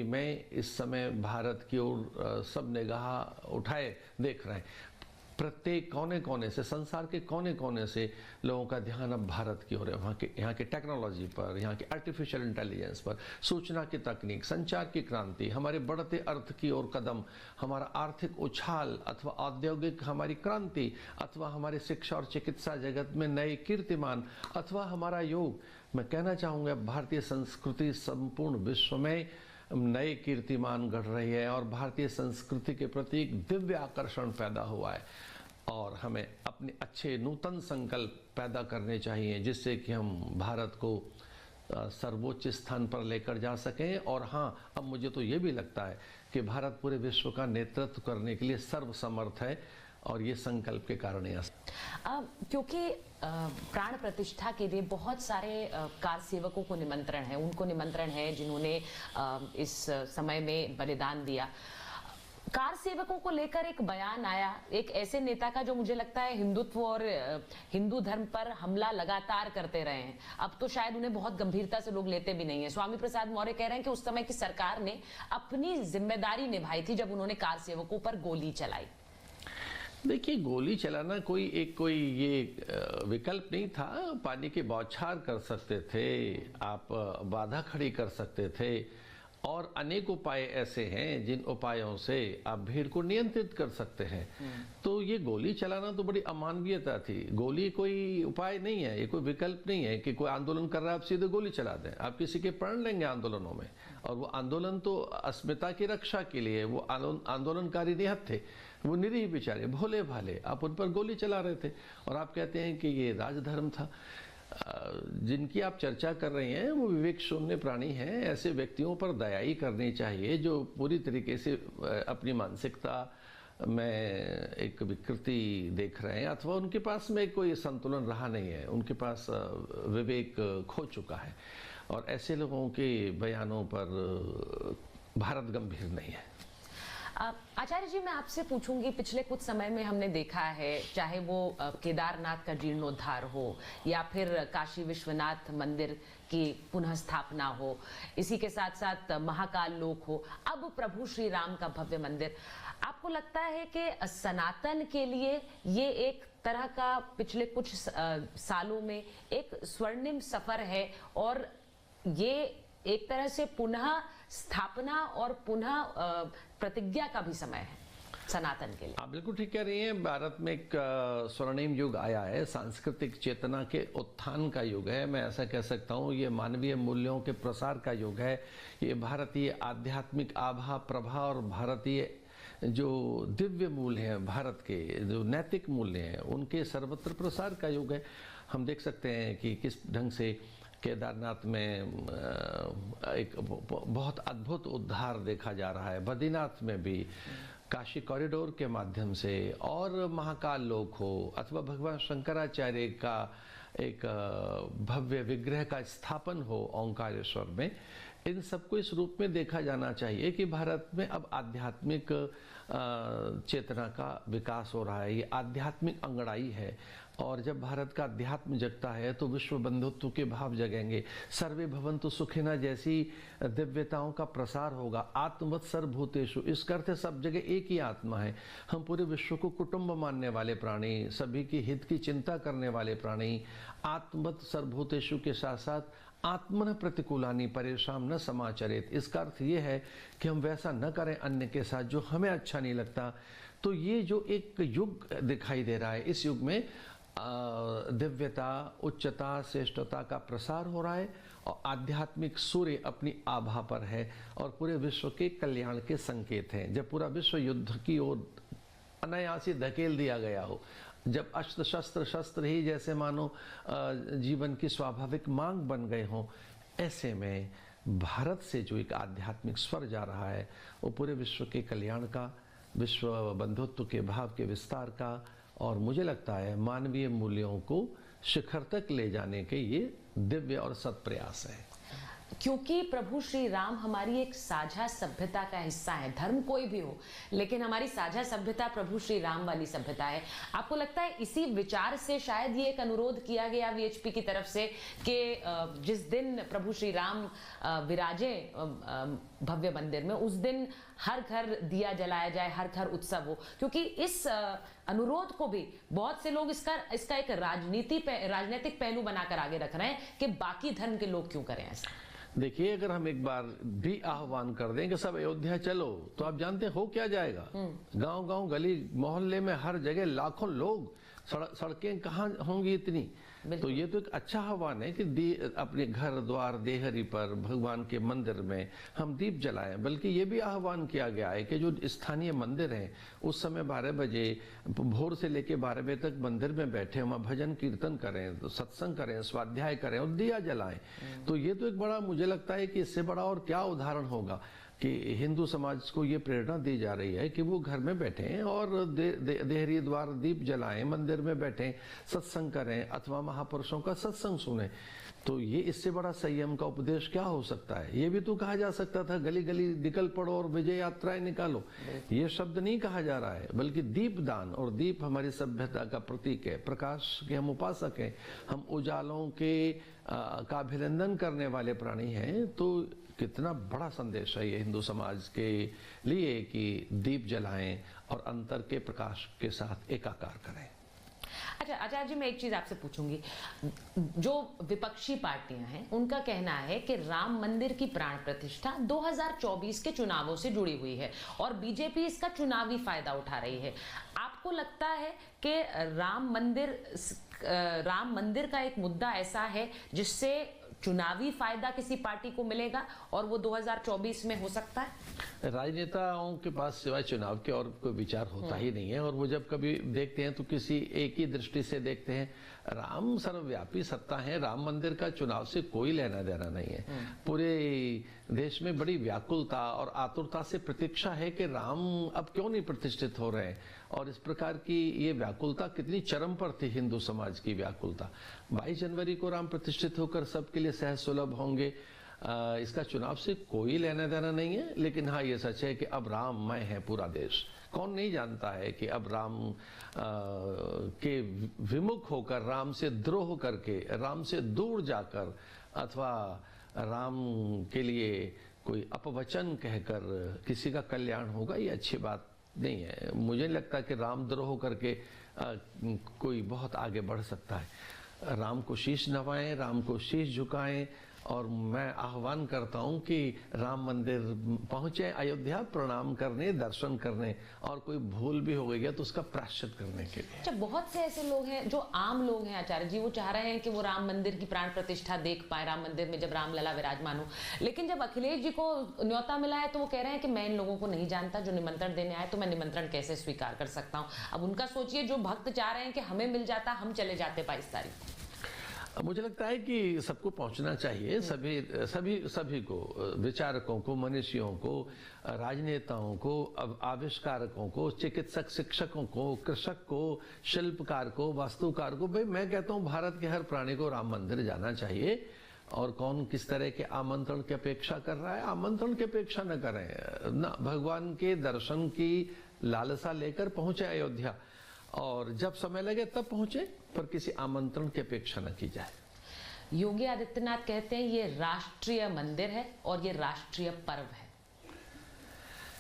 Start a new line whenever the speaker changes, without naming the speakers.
में इस समय भारत की ओर सब निगाह उठाए देख रहे हैं। प्रत्येक कोने कोने से, संसार के कोने कोने से लोगों का ध्यान अब भारत की ओर है। यहाँ के टेक्नोलॉजी पर, यहाँ के आर्टिफिशियल इंटेलिजेंस पर, सूचना की तकनीक, संचार की क्रांति, हमारे बढ़ते अर्थ की ओर कदम, हमारा आर्थिक उछाल अथवा औद्योगिक हमारी क्रांति, अथवा हमारे शिक्षा और चिकित्सा जगत में नए कीर्तिमान, अथवा हमारा योग। मैं कहना चाहूँगा भारतीय संस्कृति संपूर्ण विश्व में नए कीर्तिमान गढ़ रही है और भारतीय संस्कृति के प्रति एक दिव्य आकर्षण पैदा हुआ है। और हमें अपने अच्छे नूतन संकल्प पैदा करने चाहिए जिससे कि हम भारत को सर्वोच्च स्थान पर लेकर जा सकें। और हाँ, अब मुझे तो ये भी लगता है कि भारत पूरे विश्व का नेतृत्व करने के लिए सर्वसमर्थ है और ये संकल्प के कारण है।
क्योंकि प्राण प्रतिष्ठा के लिए बहुत सारे कार सेवकों को निमंत्रण है, उनको निमंत्रण है जिन्होंने इस समय में बलिदान दिया। कार सेवकों को लेकर एक बयान आया एक ऐसे नेता का जो मुझे लगता है हिंदुत्व और हिंदू धर्म पर हमला लगातार करते रहे हैं। अब तो शायद उन्हें बहुत गंभीरता से लोग लेते भी नहीं है। स्वामी प्रसाद मौर्य कह रहे हैं कि उस समय की सरकार ने अपनी जिम्मेदारी निभाई थी जब उन्होंने कार सेवकों पर गोली चलाई।
देखिए, गोली चलाना कोई ये विकल्प नहीं था। पानी की बौछार कर सकते थे, आप बाधा खड़ी कर सकते थे, और अनेक उपाय ऐसे हैं जिन उपायों से आप भीड़ को नियंत्रित कर सकते हैं। तो ये गोली चलाना तो बड़ी अमानवीयता थी। गोली कोई उपाय नहीं है, ये कोई विकल्प नहीं है कि कोई आंदोलन कर रहा है आप सीधे गोली चला दें। आप किसी के प्राण लेंगे आंदोलनों में, और वो आंदोलन तो अस्मिता की रक्षा के लिए, वो आंदोलनकारी निहत थे, वो निरीह बेचारे भोले भाले, आप उन पर गोली चला रहे थे और आप कहते हैं कि ये राजधर्म था। जिनकी आप चर्चा कर रहे हैं वो विवेक शून्य प्राणी हैं। ऐसे व्यक्तियों पर दया ही करनी चाहिए जो पूरी तरीके से अपनी मानसिकता में एक विकृति देख रहे हैं, अथवा उनके पास में कोई संतुलन रहा नहीं है, उनके पास विवेक खो चुका है। और ऐसे लोगों के बयानों पर भारत गंभीर नहीं है।
आचार्य जी, मैं आपसे पूछूंगी, पिछले कुछ समय में हमने देखा है, चाहे वो केदारनाथ का जीर्णोद्धार हो या फिर काशी विश्वनाथ मंदिर की पुनः स्थापना हो, इसी के साथ साथ महाकाल लोक हो, अब प्रभु श्री राम का भव्य मंदिर, आपको लगता है कि सनातन के लिए ये एक तरह का पिछले कुछ सालों में एक स्वर्णिम सफर है और ये एक तरह से पुनः स्थापना और पुनः प्रतिज्ञा का भी समय है सनातन के लिए? आप
बिल्कुल ठीक कह रही हैं। भारत में एक स्वर्णिम युग आया है, सांस्कृतिक चेतना के उत्थान का युग है। मैं ऐसा कह सकता हूँ ये मानवीय मूल्यों के प्रसार का युग है। ये भारतीय आध्यात्मिक आभा प्रभा और भारतीय जो दिव्य मूल्य हैं, भारत के जो नैतिक मूल्य हैं, उनके सर्वत्र प्रसार का युग है। हम देख सकते हैं कि किस ढंग से केदारनाथ में एक बहुत अद्भुत उद्धार देखा जा रहा है। बद्रीनाथ में भी काशी कॉरिडोर के माध्यम से, और महाकाल लोक हो अथवा भगवान शंकराचार्य का एक भव्य विग्रह का स्थापन हो ओंकारेश्वर में, इन सबको इस रूप में देखा जाना चाहिए कि भारत में अब आध्यात्मिक चेतना का विकास हो रहा है। ये आध्यात्मिक अंगड़ाई है, और जब भारत का अध्यात्म जगता है तो विश्व बंधुत्व के भाव जगेंगे। सर्वे भवन्तु सुखिनः जैसी दिव्यताओं का प्रसार होगा। आत्मवत् सर्वभूतेषु, इसका अर्थ सब जगह एक ही आत्मा है। हम पूरे विश्व को कुटुंब मानने वाले प्राणी, सभी की हित की चिंता करने वाले प्राणी। आत्मवत् सर्वभूतेषु के साथ साथ आत्मन प्रतिकूलानि परेशान न समाचरेत, इसका अर्थ ये है कि हम वैसा न करें अन्य के साथ जो हमें अच्छा नहीं लगता। तो ये जो एक युग दिखाई दे रहा है, इस युग में दिव्यता, उच्चता, श्रेष्ठता का प्रसार हो रहा है और आध्यात्मिक सूर्य अपनी आभा पर है और पूरे विश्व के कल्याण के संकेत हैं। जब पूरा विश्व युद्ध की ओर अनायास ही धकेल दिया गया हो, जब अस्त्र शस्त्र शस्त्र ही जैसे मानो जीवन की स्वाभाविक मांग बन गए हों, ऐसे में भारत से जो एक आध्यात्मिक स्वर जा रहा है वो पूरे विश्व के कल्याण का, विश्व बंधुत्व के भाव के विस्तार का, और मुझे लगता है मानवीय मूल्यों को शिखर तक ले जाने के ये दिव्य और सत प्रयास है।
क्योंकि प्रभु श्री राम हमारी एक साझा सभ्यता का हिस्सा है, धर्म कोई भी हो, लेकिन हमारी साझा सभ्यता प्रभु श्री राम वाली सभ्यता है। आपको लगता है इसी विचार से शायद ये एक अनुरोध किया गया वीएचपी की तरफ से कि जिस दिन प्रभु श्री राम विराजे भव्य मंदिर में, उस दिन हर घर दिया जलाया जाए, हर घर उत्सव हो, क्योंकि इस अनुरोध को भी बहुत से लोग इसका एक राजनीतिक पहलू बनाकर आगे रख रहे हैं कि बाकी धर्म के लोग क्यों करें ऐसा।
देखिए, अगर हम एक बार भी आह्वान कर दें कि सब अयोध्या चलो, तो आप जानते हो क्या जाएगा। गांव गांव, गली मोहल्ले में हर जगह लाखों लोग, सड़कें कहाँ होंगी इतनी। तो ये तो एक अच्छा आह्वान है कि अपने घर द्वार देहरी पर भगवान के मंदिर में हम दीप जलाएं। बल्कि ये भी आह्वान किया गया है कि जो स्थानीय मंदिर हैं उस समय 12 बजे भोर से लेकर 12 बजे तक मंदिर में बैठे वहाँ भजन कीर्तन करें, तो सत्संग करें, स्वाध्याय करें और दिया जलाएं। तो ये तो एक बड़ा, मुझे लगता है कि इससे बड़ा और क्या उदाहरण होगा कि हिंदू समाज को ये प्रेरणा दी जा रही है कि वो घर में बैठें और देहरी द्वार दीप जलाएं, मंदिर में बैठें, सत्संग करें अथवा महापुरुषों का सत्संग सुने। तो ये इससे बड़ा संयम का उपदेश क्या हो सकता है। ये भी तो कहा जा सकता था गली गली निकल पड़ो और विजय यात्राएं निकालो। ये शब्द नहीं कहा जा रहा है, बल्कि दीपदान, और दीप हमारी सभ्यता का प्रतीक है, प्रकाश के हम उपासक हैं, हम उजालों के का अभिनंदन करने वाले प्राणी हैं। तो कितना बड़ा संदेश है ये हिंदू समाज के लिए कि दीप जलाएं और अंतर के प्रकाश के साथ एकाकार करें।
अच्छा आचार्य जी, मैं एक चीज आपसे पूछूंगी। जो विपक्षी पार्टियां हैं उनका कहना है कि राम मंदिर की प्राण प्रतिष्ठा 2024 के चुनावों से जुड़ी हुई है और बीजेपी इसका चुनावी फायदा उठा रही है। आपको लगता है कि राम मंदिर का एक मुद्दा ऐसा है जिससे चुनावी फायदा किसी पार्टी को मिलेगा और वो 2024 में हो सकता है?
राजनेताओं के पास सिवाय चुनाव के और कोई विचार होता ही नहीं है, और वो जब कभी देखते हैं तो किसी एक ही दृष्टि से देखते हैं। राम सर्वव्यापी सत्ता है, राम मंदिर का चुनाव से कोई लेना देना नहीं है। पूरे देश में बड़ी व्याकुलता और आतुरता से प्रतीक्षा है कि राम अब क्यों नहीं प्रतिष्ठित हो रहे हैं, और इस प्रकार की ये व्याकुलता कितनी चरम पर थी हिंदू समाज की व्याकुलता। 22 जनवरी को राम प्रतिष्ठित होकर सबके लिए सहज सुलभ होंगे, इसका चुनाव से कोई लेना देना नहीं है। लेकिन हाँ, ये सच है कि अब राममय है पूरा देश। कौन नहीं जानता है कि अब राम के विमुख होकर, राम से द्रोह करके, राम से दूर जाकर अथवा राम के लिए कोई अपवचन कहकर किसी का कल्याण होगा, ये अच्छी बात नहीं है। मुझे नहीं लगता कि राम द्रोह करके कोई बहुत आगे बढ़ सकता है। राम को शीश नवाएं, राम को शीश झुकाएं, और मैं आह्वान करता हूं कि राम मंदिर पहुंचे, अयोध्या प्रणाम करने, दर्शन करने, और कोई भूल भी हो गई है तो उसका प्रायश्चित करने के लिए।
अच्छा, बहुत से ऐसे लोग हैं जो आम लोग हैं आचार्य जी, वो चाह रहे हैं कि वो राम मंदिर की प्राण प्रतिष्ठा देख पाए, राम मंदिर में जब रामलला विराजमान हो। लेकिन जब अखिलेश जी को न्योता मिला है तो वो कह रहे हैं कि मैं इन लोगों को नहीं जानता जो निमंत्रण देने आए, तो मैं निमंत्रण कैसे स्वीकार कर सकता हूँ। अब उनका सोचिए, जो भक्त चाह रहे हैं कि हमें मिल जाता, हम चले जाते 22 तारीख।
मुझे लगता है कि सबको पहुंचना चाहिए, सभी को, विचारकों को, मनीषियों को, राजनेताओं को, आविष्कारकों को, चिकित्सक, शिक्षकों को, कृषक को, शिल्पकार को, वास्तुकार को। भाई मैं कहता हूं भारत के हर प्राणी को राम मंदिर जाना चाहिए। और कौन किस तरह के आमंत्रण की अपेक्षा कर रहा है, आमंत्रण की अपेक्षा न करें ना, भगवान के दर्शन की लालसा लेकर पहुंचे अयोध्या, और जब समय लगे तब पहुंचे, पर किसी आमंत्रण की अपेक्षा न की जाए।
योगी आदित्यनाथ कहते हैं ये राष्ट्रीय मंदिर है और ये राष्ट्रीय पर्व है।